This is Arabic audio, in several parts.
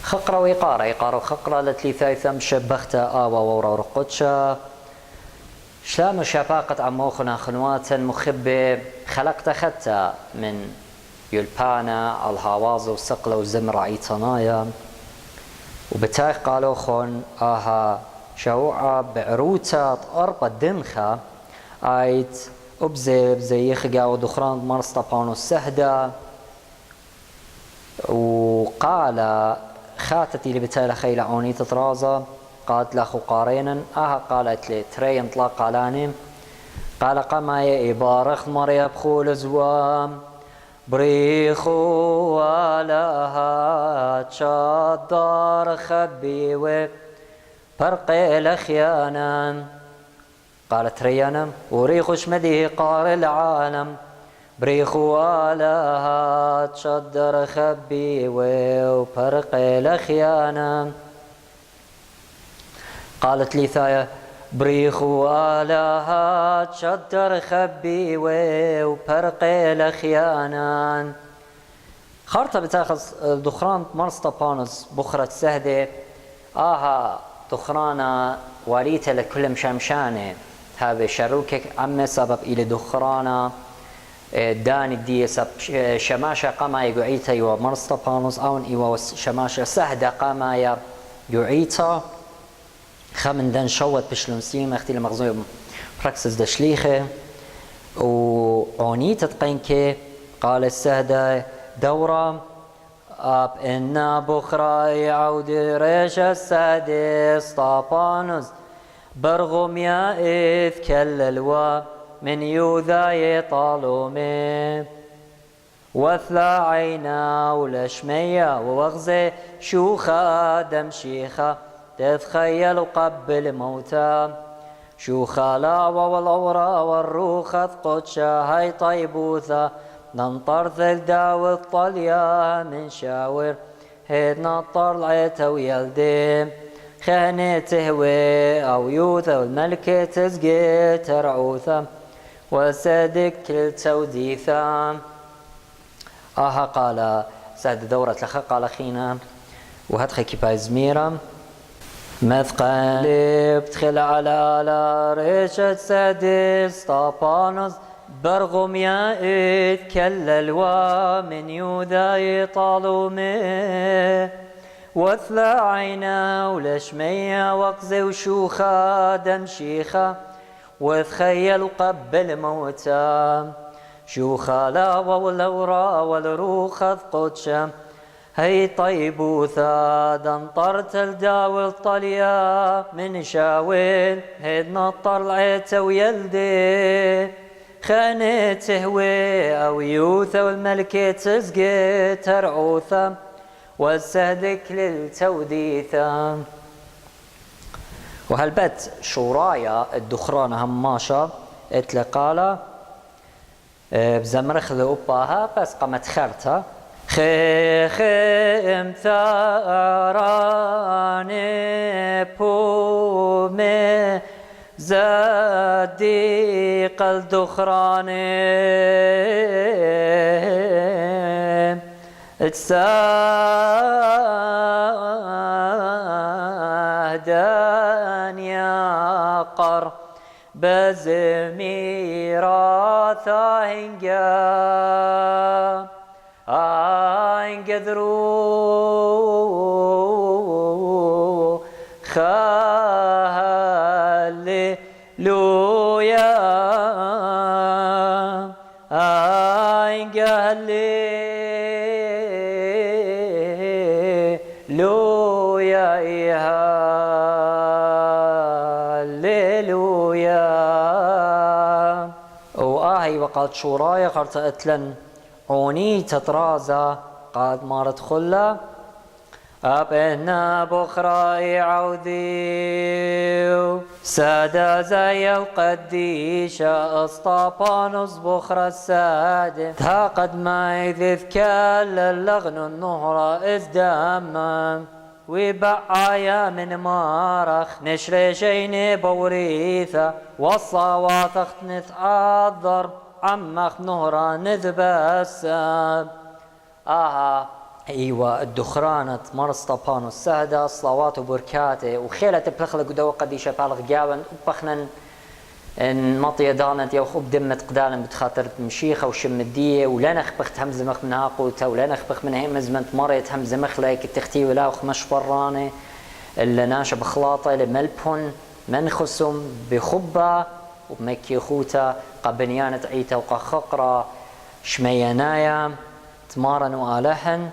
خقرة ويقارة يقارو خقرة لتلي ثايثم شبختا آوا ورا رقدشا شلام شفاقة عموخنا خنوات مخبة خلقت ختا من يلبانا الهواز وسقلة وزمر عيطنايا وبتايخ قالوا خون آها شوعة بعروتة أربا دمخة آيت أبزي يخقا ودخران مرسطة بانو السهدة وقال خاتتي اللي بتايل خيل عوني تطرازة قالت له قارينا قالت لي تري انطلاق قالاني قال قما يبارخ مريا بخول زوام بريخو ولها تشدر خبي برقي لخيانا قالت ريانا وريخش مديه قار العالم بريخو ولها تشدر خبي وبرقي لخيانا قالت لي ثايا بريخو ولها تشدر خبي وبرقي لخيانا خارطة بتاخذ دخران مرسطة بانوس بخرة سهدة دخرانا وريته لكل مشمشانه هذا شروكك عم سبب إلى دخرانا داني دي سب شماشة قما يقعيتا يو مرسطة بانوس أو إيوا شماشة سهدة قما يقعيتا خمن دان شوت بشلون سيما اختي المغزوم براكسس دشليخه وعونيت تقينك قال السهدة دورة اب إنا بخرا يعود ريش السادس طابانوس برغم يا إذ كللوا من يوذا يطالومي وثلا عينا ولشمية ووغزي شوخا دمشيخة تتخيل قبل موتا شوخا لاوى والأورا والروخة قدشا هاي طيبوثا ننطر ذلدا والطليا من شاور هيد نطر العيتا ويلدي خاني تهوي أو يوثا والملكة تزقي ترعوثا وسادك كل توديثا قال ساد دورة لخا قال خينا وهدخي كيباي زميرا مثقا بتخل على ريشة سادس طابانوس برغم يا إذ كللوا من يوذا يطالومي وثلا عينا ولشمية وقزي وشوخا دمشيخة وتخيل قبل موتا شوخا لاوى والأورا والروخة قدشا هي طيبوثا دنطرت الداوي الطليا من شاويل هيد نطر العيتا ويلدي خاني تهوي أو يوثا والملكة تزقي ترعوثا والسهدك للتوديثا وهالبت شورايا الدخران هماشا اتلقالا بزمرخ ذوباها بس قامت خرتها خيم ثاراني بومي زاديق الدخراني تساهدان يا قر بزميرا ثاهنجا انقذروا خالي لويا انقهلي لويا هاليلويا وآهي وقالت شورايا قالت أتلن عوني تطرازا قاد مارت خلا أبنا بخراي عوديو سادا زي القديشة أسطابانوس بخرا السادة تا قد ما إذ كال اللغن النهر ازداما وبعايا من مارخ نشري شيني بوريثة والصوات اختنث عالضر عمخ نهرا نذبسا ايوه الدخرانة مرسطة بانو السهدة صلوات وبركاته وخيلة بلخلق ودو قديشة بالغ جاون وبخنا ان مطية دانت يو خب دمت قدانا بتخاطر مشيخة وشمدية ولا نخبخت همزة مخ من هاقوتا ولا نخبخ من همز من مريت همزة مخلك التختي ولا وخمش براني اللي ناشا بخلاطة لملبون من خسم بخبة ومكي خوتا قبنيانة عيتا وقخقرة شميانايا تمارن وآلهن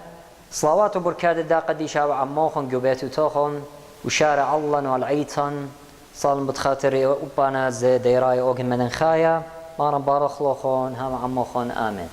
صلوات وبركات دا قديشة وعموخن قبيتو توخن وشارع الله والعيتن صالن بتخاطري وبانا زي ديراي اوغن من خايا مارن بارخلوخون هم عموخون آمين.